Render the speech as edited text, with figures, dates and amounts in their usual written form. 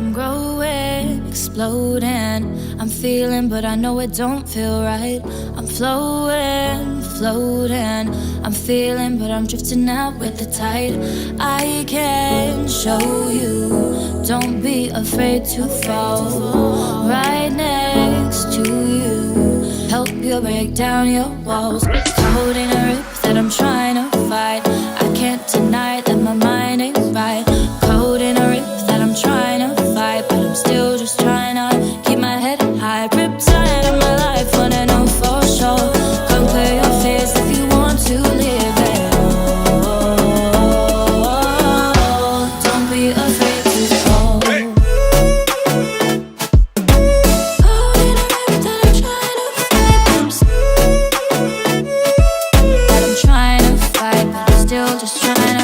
I'm growing, exploding. I'm feeling, but I know it don't feel right. I'm flowing, floating. I'm feeling, but I'm drifting out with the tide. I can show you, don't be afraid to fall. Right next to you, help you break down your walls. Caught in a rip that I'm trying to fight. I can't deny that my mind ain't right. Caught in a rip that I'm trying to fight, but I'm still just trying to keep my head high. Riptide of my life, wanna know for sure. Conquer your fears if you want to live it. Don't be afraid to fall. Caught in a rip that I'm trying to fight, that I'm trying to fight, but I'm still just trying to.